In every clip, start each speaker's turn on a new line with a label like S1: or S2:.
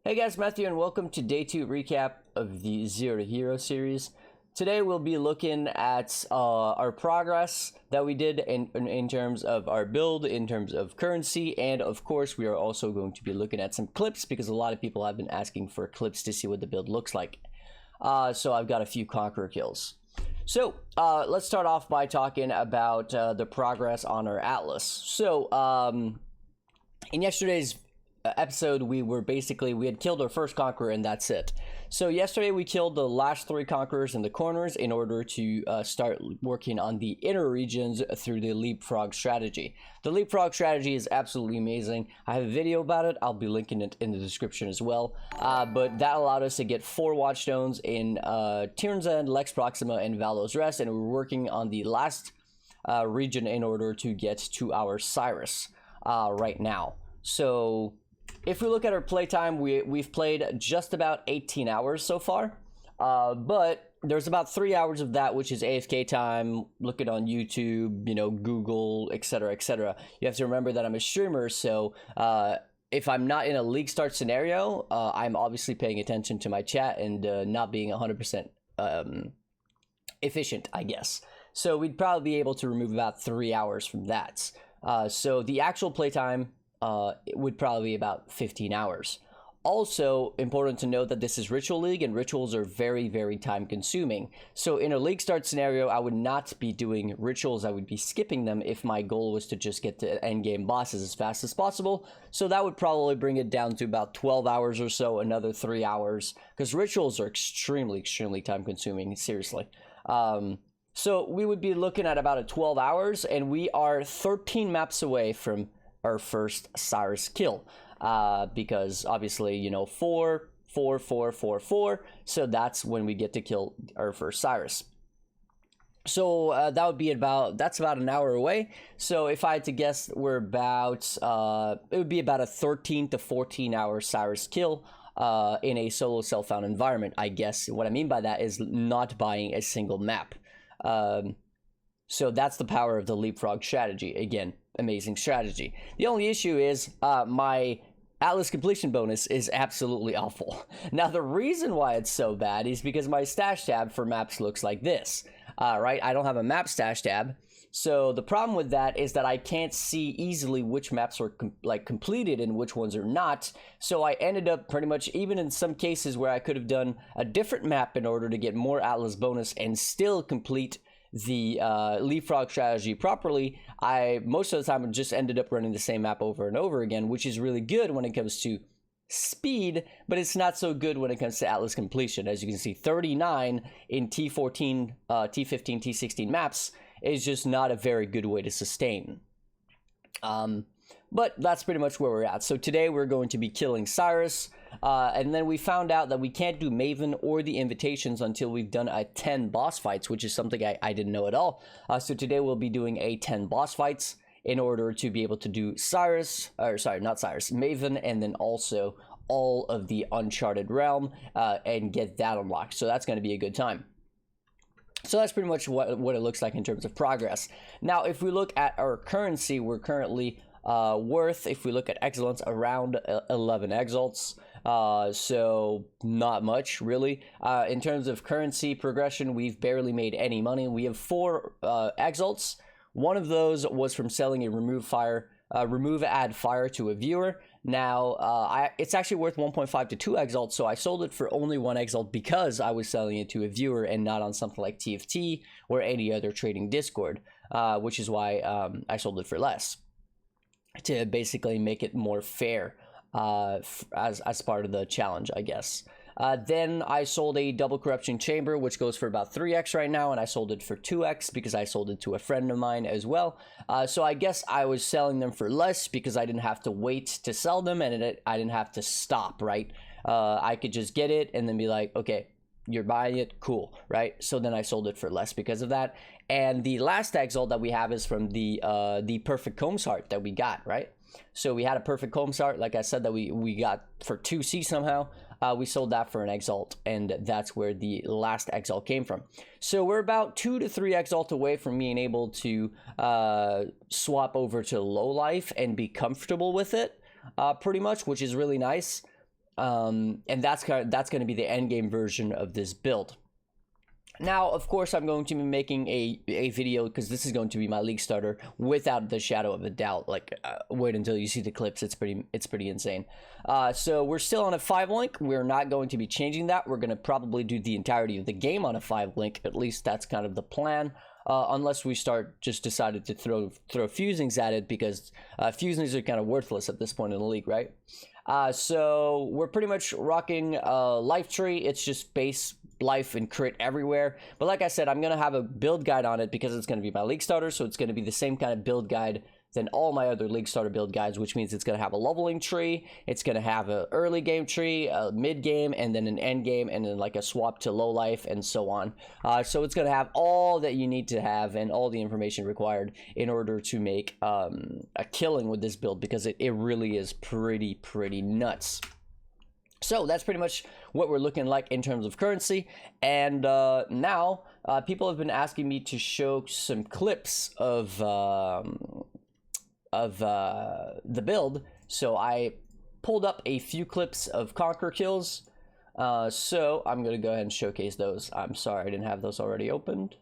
S1: Hey guys, Matthew, and welcome to Day 2 recap of the Zero to Hero series. Today we'll be looking at our progress that we did in terms of our build, in terms of currency, and of course we are also going to be looking at some clips because a lot of people have been asking for clips to see what the build looks like. So I've got a few Conqueror Kills. So let's start off by talking about the progress on our Atlas. So in yesterday's episode, we had killed our first Conqueror and that's it. So yesterday we killed the last 3 Conquerors in the corners in order to start working on the inner regions through the leapfrog strategy. The leapfrog strategy is absolutely amazing. I have a video about it. I'll be linking it in the description as well. But that allowed us to get 4 Watchstones in Tyrn's End, Lex Proxima, and Valos Rest, and we're working on the last region in order to get to our Cyrus right now. So if we look at our playtime, we've played just about 18 hours so far, but there's about 3 hours of that which is AFK time, looking on YouTube, Google, etc., etc. You have to remember that I'm a streamer, so if I'm not in a league start scenario, I'm obviously paying attention to my chat and not being 100% efficient, I guess. So we'd probably be able to remove about 3 hours from that. So the actual playtime it would probably be about 15 hours. Also important to note that this is Ritual League, and rituals are very, very time consuming. So in a league start scenario, I would not be doing rituals. I would be skipping them if my goal was to just get to end game bosses as fast as possible. So that would probably bring it down to about 12 hours or so, another 3 hours, because rituals are extremely, extremely time consuming, seriously. So we would be looking at about 12 hours, and we are 13 maps away from our first Cyrus kill, because obviously 4, 4, 4, 4, 4, so that's when we get to kill our first Cyrus. So that's about an hour away. So if I had to guess, we're about it would be about a 13 to 14 hour Cyrus kill in a solo self-found environment, I guess. What I mean by that is not buying a single map. So that's the power of the leapfrog strategy. Again, amazing strategy. The only issue is my Atlas completion bonus is absolutely awful. Now, the reason why it's so bad is because my stash tab for maps looks like this. Right? I don't have a map stash tab. So the problem with that is that I can't see easily which maps are completed and which ones are not. So I ended up pretty much, even in some cases where I could have done a different map in order to get more Atlas bonus and still complete the leapfrog strategy properly, I most of the time just ended up running the same map over and over again, which is really good when it comes to speed, but it's not so good when it comes to Atlas completion. As you can see, 39 in T14, T15, T16 maps is just not a very good way to sustain. But that's pretty much where we're at. So today we're going to be killing Cyrus, and then we found out that we can't do Maven or the invitations until we've done 10 boss fights, which is something I didn't know at all. So today we'll be doing 10 boss fights in order to be able to do Cyrus, or sorry, not Cyrus, Maven, and then also all of the Uncharted realm and get that unlocked. So that's going to be a good time. So that's pretty much what it looks like in terms of progress. Now, if we look at our currency, we're currently worth, if we look at excellence, around 11 exalts. So not much really. In terms of currency progression, we've barely made any money. We have 4 exalts. One of those was from selling a remove add fire to a viewer. Now it's actually worth 1.5 to 2 exalts, so I sold it for only 1 exalt because I was selling it to a viewer and not on something like TFT or any other trading Discord, which is why I sold it for less, to basically make it more fair as part of the challenge, I guess. Then I sold a double corruption chamber, which goes for about 3x right now, and I sold it for 2x because I sold it to a friend of mine as well. So I guess I was selling them for less because I didn't have to wait to sell them, and I didn't have to stop, right? I could just get it and then be like, okay, you're buying it, cool, right? So then I sold it for less because of that. And the last exalt that we have is from the perfect Combs Heart that we got, right? So we had a perfect Combs Heart, like I said, that we got for 2C somehow. We sold that for an exalt, and that's where the last exalt came from. So we're about 2 to 3 exalt away from being able to swap over to low life and be comfortable with it, pretty much, which is really nice. and that's going to be the end game version of this build. Now, of course, I'm going to be making a video, because this is going to be my league starter without the shadow of a doubt. Like, wait until you see the clips. It's pretty insane. So we're still on a 5 link. We're not going to be changing that. We're going to probably do the entirety of the game on a 5 link. At least that's kind of the plan. Unless we just decided to throw fusings at it, because fusings are kind of worthless at this point in the league, right? So we're pretty much rocking life tree. It's just base life and crit everywhere. But like I said, I'm going to have a build guide on it because it's going to be my league starter. So it's going to be the same kind of build guide than all my other league starter build guides, which means it's going to have a leveling tree. It's going to have an early game tree, a mid game, and then an end game, and then like a swap to low life and so on. So it's going to have all that you need to have and all the information required in order to make a killing with this build, because it really is pretty nuts. So that's pretty much what we're looking like in terms of currency. And now people have been asking me to show some clips of the build. So I pulled up a few clips of Conqueror Kills. So I'm going to go ahead and showcase those. I'm sorry I didn't have those already opened,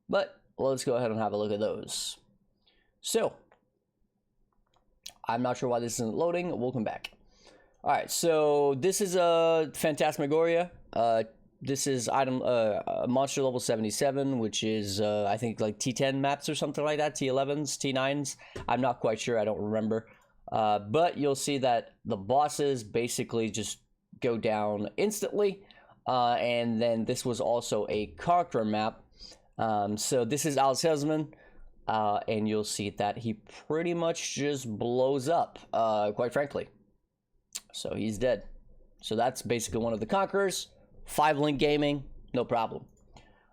S1: but let's go ahead and have a look at those. So I'm not sure why this isn't loading. We'll come back. All right, so this is a Phantasmagoria. This is item monster level 77, which is I think like T10 maps or something like that, T11s, T9s. I'm not quite sure. I don't remember. But you'll see that the bosses basically just go down instantly. And then this was also a Conqueror map. So this is Al Salesman. And you'll see that he pretty much just blows up, quite frankly. So he's dead. So that's basically one of the Conquerors. 5 link gaming, no problem.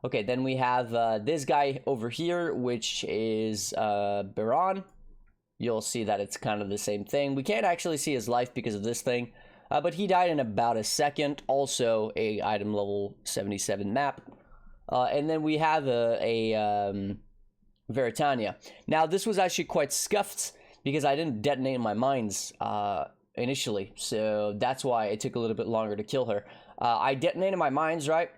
S1: Okay, then we have this guy over here, which is Baron. You'll see that it's kind of the same thing. We can't actually see his life because of this thing, but he died in about a second. Also a item level 77 map. And then we have a Veritania. Now this was actually quite scuffed because I didn't detonate my mines initially, so that's why it took a little bit longer to kill her. I detonated my mines, right?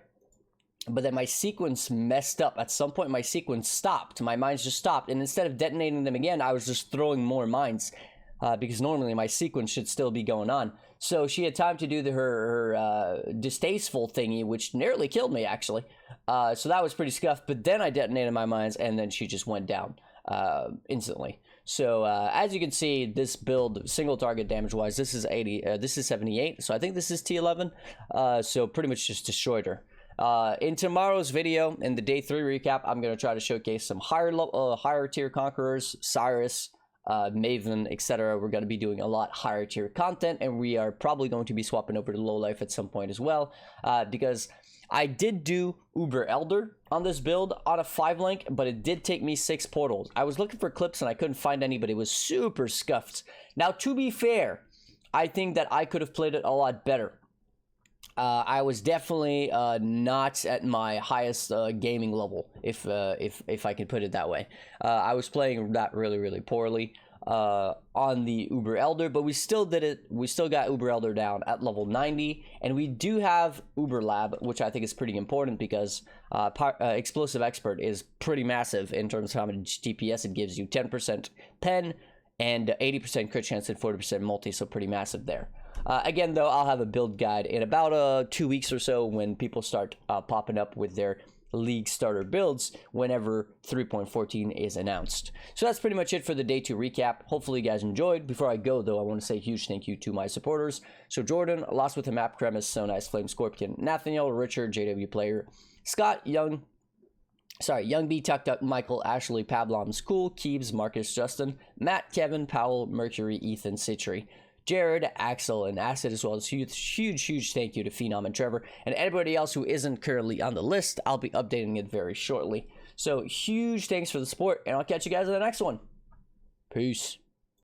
S1: But then my sequence messed up. At some point, my sequence stopped. My mines just stopped. And instead of detonating them again, I was just throwing more mines. Because normally my sequence should still be going on. So she had time to do her distasteful thingy, which nearly killed me, actually. So that was pretty scuffed. But then I detonated my mines, and then she just went down instantly. So as you can see, this build, single target damage wise, this is 80. This is 78. So I think this is T11. So pretty much just destroyed her. In tomorrow's video, in the day 3 recap, I'm going to try to showcase some higher tier conquerors, Cyrus, Maven, etc. We're going to be doing a lot higher tier content, and we are probably going to be swapping over to low life at some point as well, because I did do Uber Elder on this build on a 5 link, but it did take me 6 portals. I was looking for clips and I couldn't find any, but it was super scuffed. Now, to be fair, I think that I could have played it a lot better. I was definitely not at my highest gaming level, if I can put it that way. I was playing that really poorly on the Uber Elder, but we still did it. We still got Uber Elder down at level 90, and we do have Uber Lab, which I think is pretty important because Explosive Expert is pretty massive in terms of how much DPS it gives you. 10% pen and 80% crit chance and 40% multi, so pretty massive there. Again, though, I'll have a build guide in about 2 weeks or so when people start popping up with their league starter builds whenever 3.14 is announced. So that's pretty much it for the day 2 recap. Hopefully you guys enjoyed. Before I go, though, I want to say a huge thank you to my supporters. So Jordan, Lost with the Map, Cremis, So Nice, Flame Scorpion, Nathaniel, Richard, JW Player, Scott, Young B, Tucked Up, Michael, Ashley, Pablom, School, Keebs, Marcus, Justin, Matt, Kevin, Powell, Mercury, Ethan, Citri, Jared, Axel, and Acid, as well as huge thank you to Phenom and Trevor, and everybody else who isn't currently on the list. I'll be updating it very shortly. So huge thanks for the support, and I'll catch you guys in the next one. Peace.